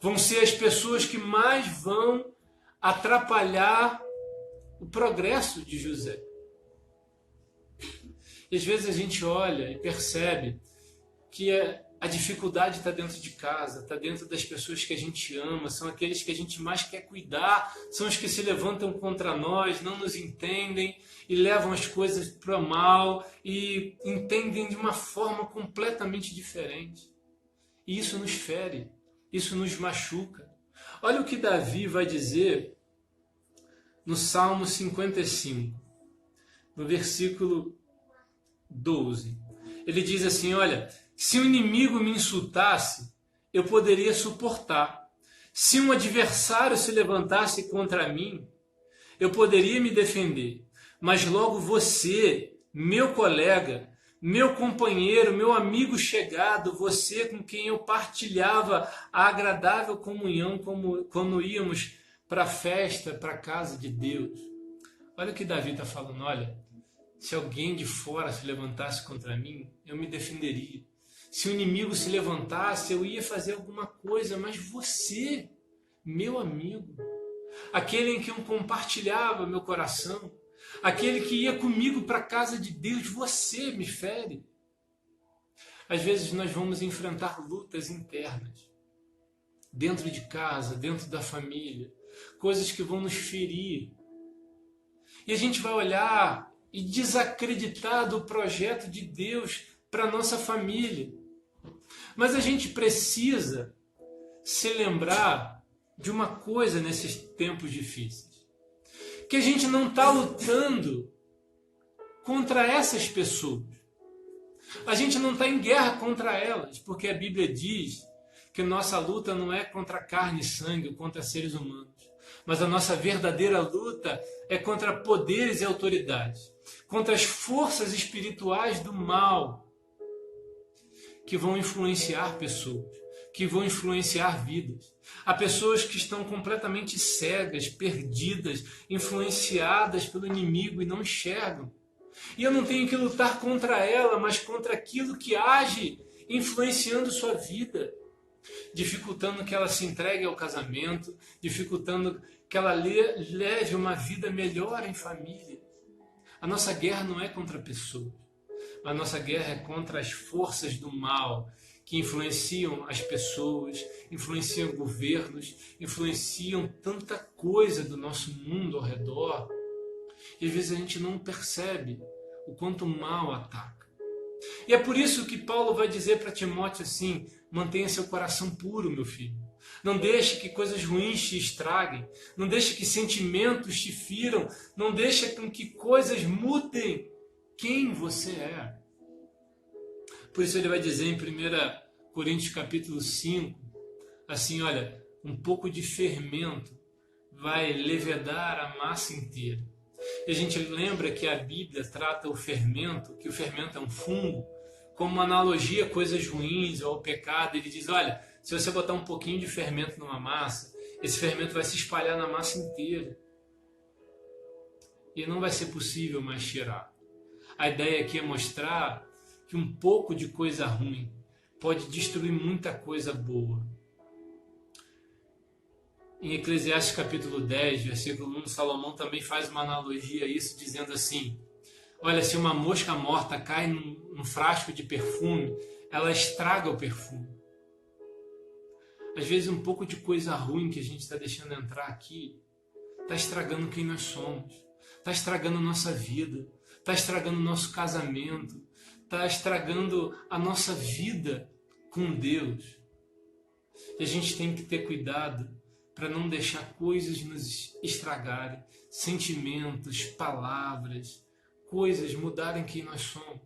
vão ser as pessoas que mais vão atrapalhar o progresso de José. E às vezes a gente olha e percebe que a dificuldade está dentro de casa, está dentro das pessoas que a gente ama, são aqueles que a gente mais quer cuidar, são os que se levantam contra nós, não nos entendem e levam as coisas para o mal e entendem de uma forma completamente diferente. E isso nos fere, isso nos machuca. Olha o que Davi vai dizer no Salmo 55, no versículo 12. Ele diz assim, olha, se um inimigo me insultasse, eu poderia suportar. Se um adversário se levantasse contra mim, eu poderia me defender. Mas logo você, meu colega, meu companheiro, meu amigo chegado, você com quem eu partilhava a agradável comunhão quando íamos para a festa, para a casa de Deus. Olha o que Davi está falando, olha, se alguém de fora se levantasse contra mim, eu me defenderia. Se o inimigo se levantasse, eu ia fazer alguma coisa, mas você, meu amigo, aquele em quem eu compartilhava meu coração, aquele que ia comigo para a casa de Deus, você me fere. Às vezes nós vamos enfrentar lutas internas, dentro de casa, dentro da família, coisas que vão nos ferir. E a gente vai olhar e desacreditar do projeto de Deus para a nossa família. Mas a gente precisa se lembrar de uma coisa nesses tempos difíceis. Que a gente não está lutando contra essas pessoas. A gente não está em guerra contra elas, porque a Bíblia diz que nossa luta não é contra carne e sangue, ou contra seres humanos. Mas a nossa verdadeira luta é contra poderes e autoridades, contra as forças espirituais do mal, que vão influenciar pessoas, que vão influenciar vidas. Há pessoas que estão completamente cegas, perdidas, influenciadas pelo inimigo e não enxergam. E eu não tenho que lutar contra ela, mas contra aquilo que age influenciando sua vida, dificultando que ela se entregue ao casamento, dificultando que ela leve uma vida melhor em família. A nossa guerra não é contra pessoas. A nossa guerra é contra as forças do mal que influenciam as pessoas, influenciam governos, influenciam tanta coisa do nosso mundo ao redor. E às vezes a gente não percebe o quanto o mal ataca. E é por isso que Paulo vai dizer para Timóteo assim: mantenha seu coração puro, meu filho. Não deixe que coisas ruins te estraguem. Não deixe que sentimentos te firam. Não deixe com que coisas mudem quem você é. Por isso ele vai dizer em 1 Coríntios capítulo 5, assim, olha, um pouco de fermento vai levedar a massa inteira. E a gente lembra que a Bíblia trata o fermento, que o fermento é um fungo, como uma analogia a coisas ruins ou ao pecado. Ele diz, olha, se você botar um pouquinho de fermento numa massa, esse fermento vai se espalhar na massa inteira. E não vai ser possível mais tirar. A ideia aqui é mostrar que um pouco de coisa ruim pode destruir muita coisa boa. Em Eclesiastes capítulo 10, versículo 1, Salomão também faz uma analogia a isso, dizendo assim, olha, se uma mosca morta cai num frasco de perfume, ela estraga o perfume. Às vezes um pouco de coisa ruim que a gente está deixando entrar aqui está estragando quem nós somos, está estragando a nossa vida, está estragando o nosso casamento, está estragando a nossa vida com Deus. E a gente tem que ter cuidado para não deixar coisas nos estragarem, sentimentos, palavras, coisas mudarem quem nós somos.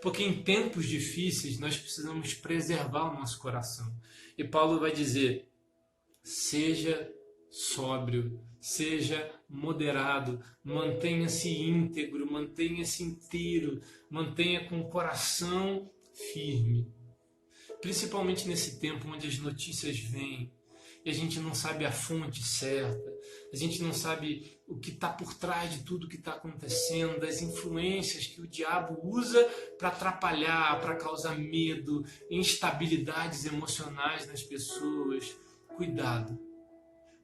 Porque em tempos difíceis nós precisamos preservar o nosso coração. E Paulo vai dizer, seja sóbrio, seja moderado, mantenha-se íntegro, mantenha-se inteiro, mantenha com o coração firme. Principalmente nesse tempo onde as notícias vêm e a gente não sabe a fonte certa, a gente não sabe o que está por trás de tudo que está acontecendo, das influências que o diabo usa para atrapalhar, para causar medo, instabilidades emocionais nas pessoas. Cuidado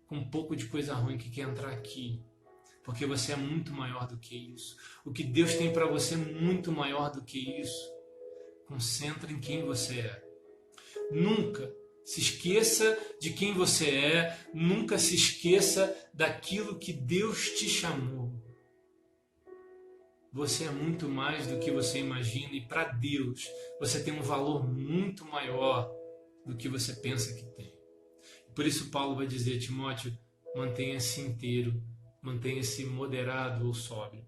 com um pouco de coisa ruim que quer entrar aqui, porque você é muito maior do que isso. O que Deus tem para você é muito maior do que isso. Concentre em quem você é. Nunca se esqueça de quem você é, nunca se esqueça daquilo que Deus te chamou. Você é muito mais do que você imagina e para Deus você tem um valor muito maior do que você pensa que tem. Por isso Paulo vai dizer a Timóteo, mantenha-se inteiro, mantenha-se moderado ou sóbrio.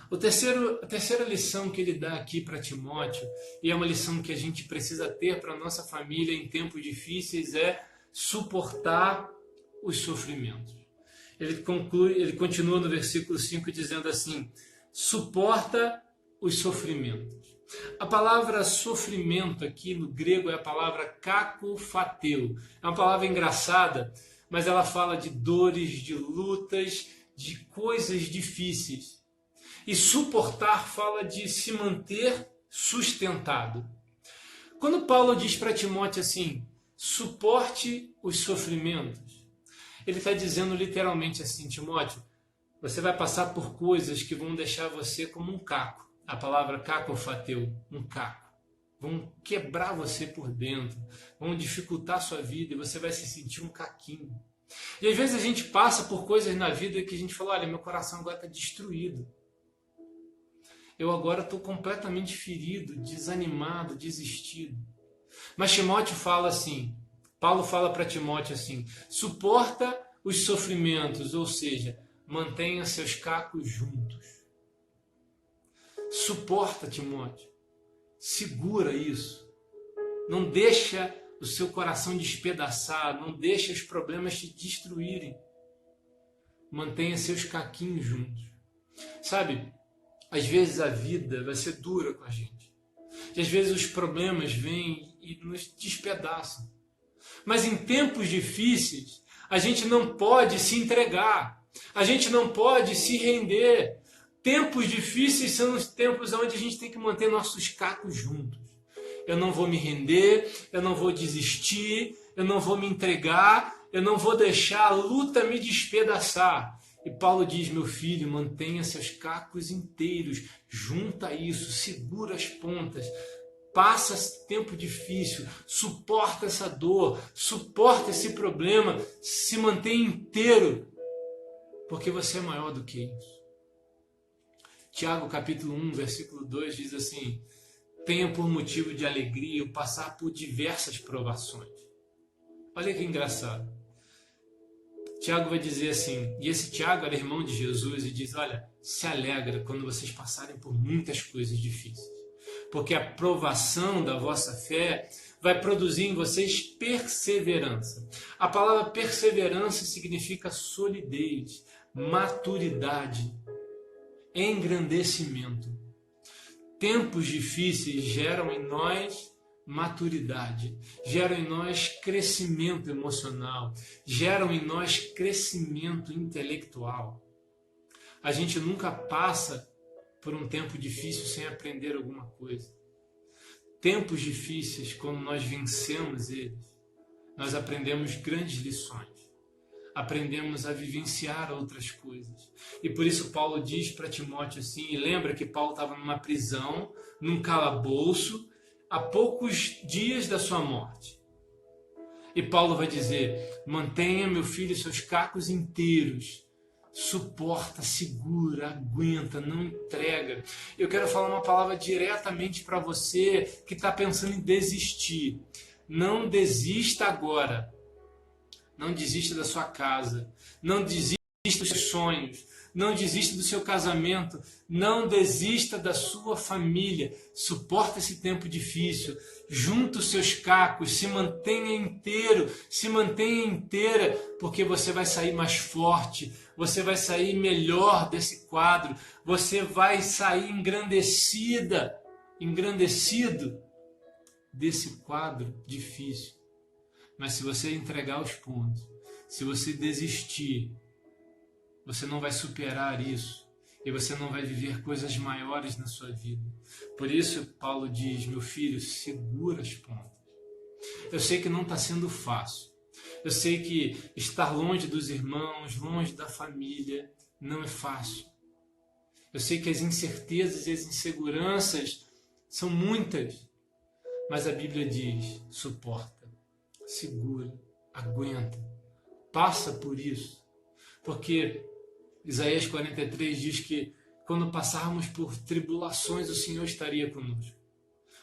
A terceira lição que ele dá aqui para Timóteo, e é uma lição que a gente precisa ter para a nossa família em tempos difíceis, é suportar os sofrimentos. Ele continua no versículo 5 dizendo assim, suporta os sofrimentos. A palavra sofrimento aqui no grego é a palavra kakofateu. É uma palavra engraçada, mas ela fala de dores, de lutas, de coisas difíceis. E suportar fala de se manter sustentado. Quando Paulo diz para Timóteo assim, suporte os sofrimentos, ele está dizendo literalmente assim, Timóteo, você vai passar por coisas que vão deixar você como um caco. A palavra kakofateu, um caco. Vão quebrar você por dentro, vão dificultar a sua vida e você vai se sentir um caquinho. E às vezes a gente passa por coisas na vida que a gente fala, olha, meu coração agora está destruído. Eu agora estou completamente ferido, desanimado, desistido. Mas Timóteo fala assim, Paulo fala para Timóteo assim, suporta os sofrimentos, ou seja, mantenha seus cacos juntos. Suporta, Timóteo. Segura isso. Não deixa o seu coração despedaçar, não deixa os problemas te destruírem. Mantenha seus caquinhos juntos. Sabe, às vezes a vida vai ser dura com a gente. E às vezes os problemas vêm e nos despedaçam. Mas em tempos difíceis, a gente não pode se entregar. A gente não pode se render. Tempos difíceis são os tempos onde a gente tem que manter nossos cacos juntos. Eu não vou me render, eu não vou desistir, eu não vou me entregar, eu não vou deixar a luta me despedaçar. E Paulo diz, meu filho, mantenha seus cacos inteiros, junta isso, segura as pontas, passa esse tempo difícil, suporta essa dor, suporta esse problema, se mantém inteiro, porque você é maior do que isso. Tiago capítulo 1, versículo 2 diz assim, tenha por motivo de alegria o passar por diversas provações. Olha que engraçado. Tiago vai dizer assim, e esse Tiago era irmão de Jesus e diz, olha, se alegra quando vocês passarem por muitas coisas difíceis, porque a provação da vossa fé vai produzir em vocês perseverança. A palavra perseverança significa solidez, maturidade, engrandecimento. Tempos difíceis geram em nós maturidade, geram em nós crescimento emocional, geram em nós crescimento intelectual. A gente nunca passa por um tempo difícil sem aprender alguma coisa. Tempos difíceis, quando nós vencemos eles, nós aprendemos grandes lições. Aprendemos a vivenciar outras coisas. E por isso Paulo diz para Timóteo assim, e lembra que Paulo estava numa prisão, num calabouço, há poucos dias da sua morte. E Paulo vai dizer, mantenha, meu filho, seus cacos inteiros, suporta, segura, aguenta, não entrega. Eu quero falar uma palavra diretamente para você que está pensando em desistir. Não desista agora. Não desista da sua casa, não desista dos seus sonhos, não desista do seu casamento, não desista da sua família. Suporta esse tempo difícil, junta os seus cacos, se mantenha inteiro, se mantenha inteira, porque você vai sair mais forte, você vai sair melhor desse quadro, você vai sair engrandecido desse quadro difícil. Mas se você entregar os pontos, se você desistir, você não vai superar isso e você não vai viver coisas maiores na sua vida. Por isso, Paulo diz, meu filho, segura as pontas. Eu sei que não está sendo fácil. Eu sei que estar longe dos irmãos, longe da família, não é fácil. Eu sei que as incertezas e as inseguranças são muitas, mas a Bíblia diz, suporta. Segura, aguenta, passa por isso, porque Isaías 43 diz que quando passarmos por tribulações o Senhor estaria conosco.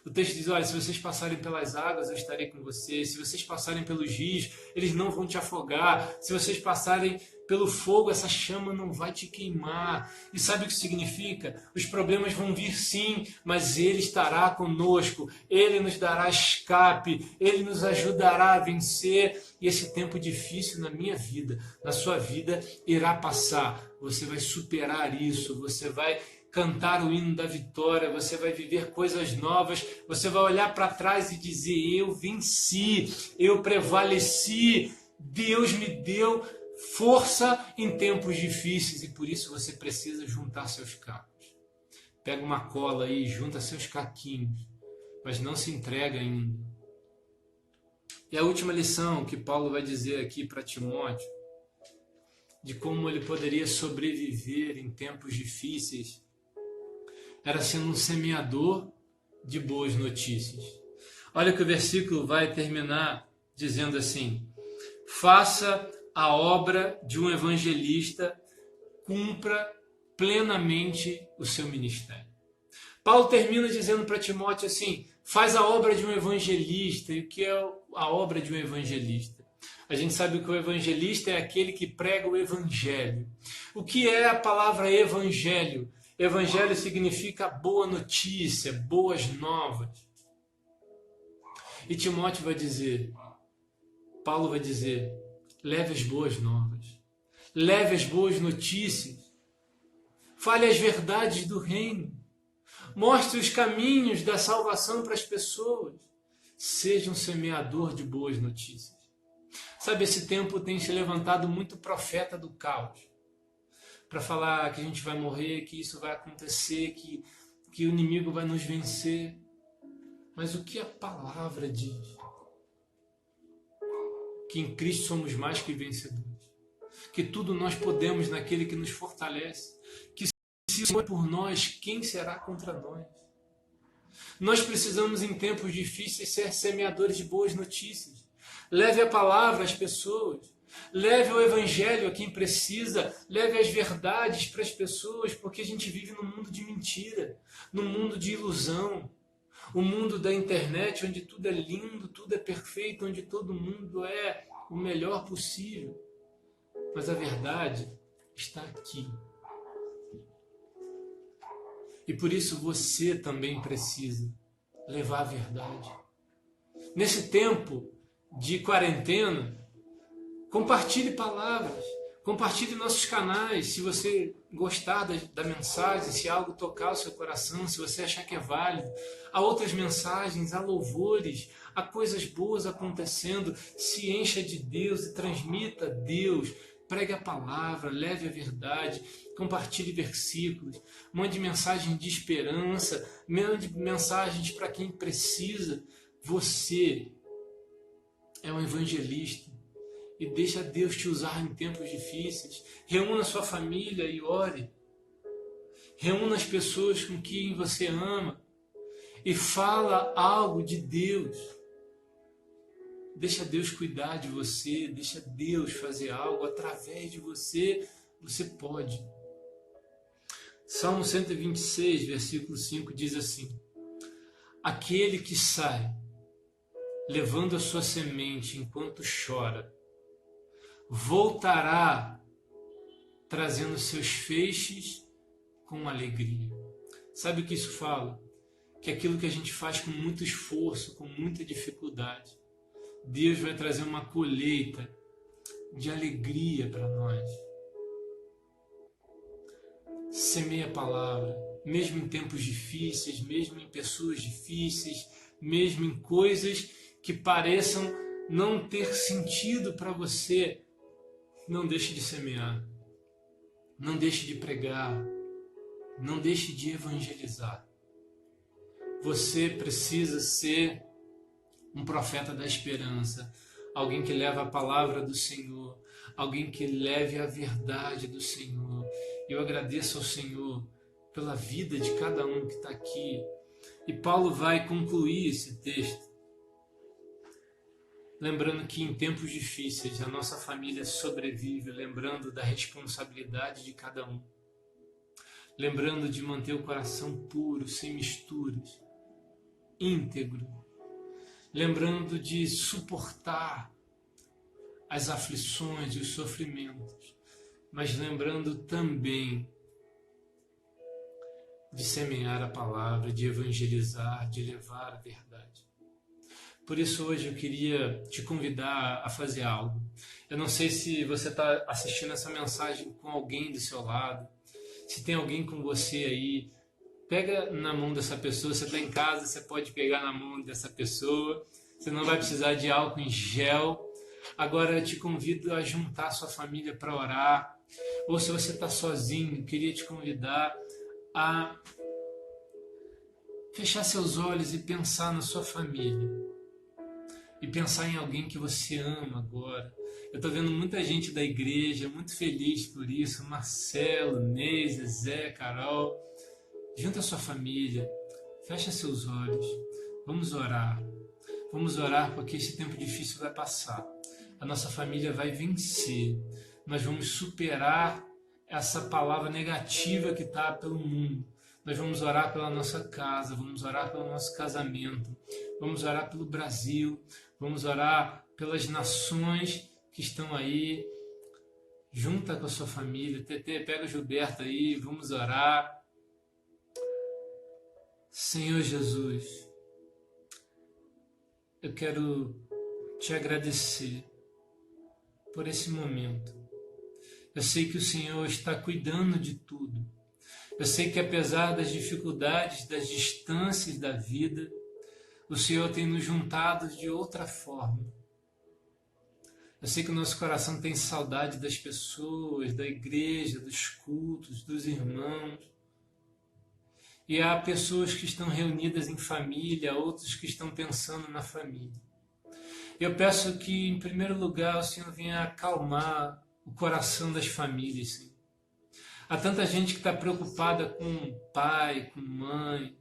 O texto diz, olha, se vocês passarem pelas águas eu estarei com vocês, se vocês passarem pelos rios eles não vão te afogar, se vocês passarem pelo fogo essa chama não vai te queimar. E sabe o que significa? Os problemas vão vir sim, mas Ele estará conosco, Ele nos dará escape, Ele nos ajudará a vencer. E esse tempo difícil na minha vida, na sua vida, irá passar. Você vai superar isso, você vai cantar o hino da vitória, você vai viver coisas novas, você vai olhar para trás e dizer, eu venci, eu prevaleci, Deus me deu força em tempos difíceis e por isso você precisa juntar seus cacos. Pega uma cola aí, junta seus caquinhos, mas não se entrega ainda. E a última lição que Paulo vai dizer aqui para Timóteo, de como ele poderia sobreviver em tempos difíceis, era sendo um semeador de boas notícias. Olha que o versículo vai terminar dizendo assim, faça a obra de um evangelista, cumpra plenamente o seu ministério. Paulo termina dizendo para Timóteo assim, faz a obra de um evangelista. E o que é a obra de um evangelista? A gente sabe que o evangelista é aquele que prega o evangelho. O que é a palavra evangelho? Evangelho significa boa notícia, boas novas. E Timóteo vai dizer, Paulo vai dizer, leve as boas novas, leve as boas notícias, fale as verdades do reino, Mostre os caminhos da salvação para as pessoas. Seja um semeador de boas notícias. Sabe, esse tempo tem se levantado muito profeta do caos, para falar que a gente vai morrer, que isso vai acontecer, que o inimigo vai nos vencer. Mas o que a palavra diz? Que em Cristo somos mais que vencedores. Que tudo nós podemos naquele que nos fortalece. Que se o Senhor é por nós, quem será contra nós? Nós precisamos em tempos difíceis ser semeadores de boas notícias. Leve a palavra às pessoas. Leve o evangelho a quem precisa. Leve as verdades para as pessoas, porque a gente vive num mundo de mentira, num mundo de ilusão. O mundo da internet, onde tudo é lindo, tudo é perfeito, onde todo mundo é o melhor possível. Mas a verdade está aqui. E por isso você também precisa levar a verdade. Nesse tempo de quarentena, compartilhe palavras, compartilhe nossos canais. Se você gostar da mensagem, se algo tocar o seu coração, se você achar que é válido, há outras mensagens, há louvores, há coisas boas acontecendo. Se encha de Deus e transmita Deus. Pregue a palavra, leve a verdade, compartilhe versículos, mande mensagens de esperança, mande mensagens para quem precisa. Você é um evangelista e deixa Deus te usar em tempos difíceis. Reúna sua família e ore. Reúna as pessoas com quem você ama e fala algo de Deus. Deixa Deus cuidar de você, deixa Deus fazer algo através de você. Você pode. Salmo 126, versículo 5 diz assim: aquele que sai levando a sua semente enquanto chora, voltará trazendo seus feixes com alegria. Sabe o que isso fala? Que aquilo que a gente faz com muito esforço, com muita dificuldade, Deus vai trazer uma colheita de alegria para nós. Semeia a palavra, mesmo em tempos difíceis, mesmo em pessoas difíceis, mesmo em coisas que pareçam não ter sentido para você. Não deixe de semear, não deixe de pregar, não deixe de evangelizar. Você precisa ser um profeta da esperança, alguém que leva a palavra do Senhor, alguém que leve a verdade do Senhor. Eu agradeço ao Senhor pela vida de cada um que está aqui. E Paulo vai concluir esse texto, lembrando que em tempos difíceis a nossa família sobrevive, lembrando da responsabilidade de cada um, lembrando de manter o coração puro, sem misturas, íntegro, lembrando de suportar as aflições e os sofrimentos, mas lembrando também de semear a palavra, de evangelizar, de levar a verdade. Por isso hoje eu queria te convidar a fazer algo. Eu não sei se você está assistindo essa mensagem com alguém do seu lado, se tem alguém com você aí, pega na mão dessa pessoa. Você está em casa, você pode pegar na mão dessa pessoa. Você não vai precisar de álcool em gel. Agora eu te convido a juntar sua família para orar. Ou se você está sozinho, queria te convidar a fechar seus olhos e pensar na sua família. E pensar em alguém que você ama agora. Eu estou vendo muita gente da igreja muito feliz por isso. Marcelo, Neise, Zé, Carol. Junta a sua família. Fecha seus olhos. Vamos orar. Vamos orar porque esse tempo difícil vai passar. A nossa família vai vencer. Nós vamos superar essa palavra negativa que está pelo mundo. Nós vamos orar pela nossa casa, vamos orar pelo nosso casamento, vamos orar pelo Brasil, vamos orar pelas nações que estão aí. Junta com a sua família. Tetê, pega o Gilberto aí, vamos orar. Senhor Jesus, eu quero te agradecer por esse momento. Eu sei que o Senhor está cuidando de tudo. Eu sei que apesar das dificuldades, das distâncias da vida, o Senhor tem nos juntado de outra forma. Eu sei que o nosso coração tem saudade das pessoas, da igreja, dos cultos, dos irmãos. E há pessoas que estão reunidas em família, outros que estão pensando na família. Eu peço que, em primeiro lugar, o Senhor venha acalmar o coração das famílias, Senhor. Há tanta gente que está preocupada com pai, com mãe,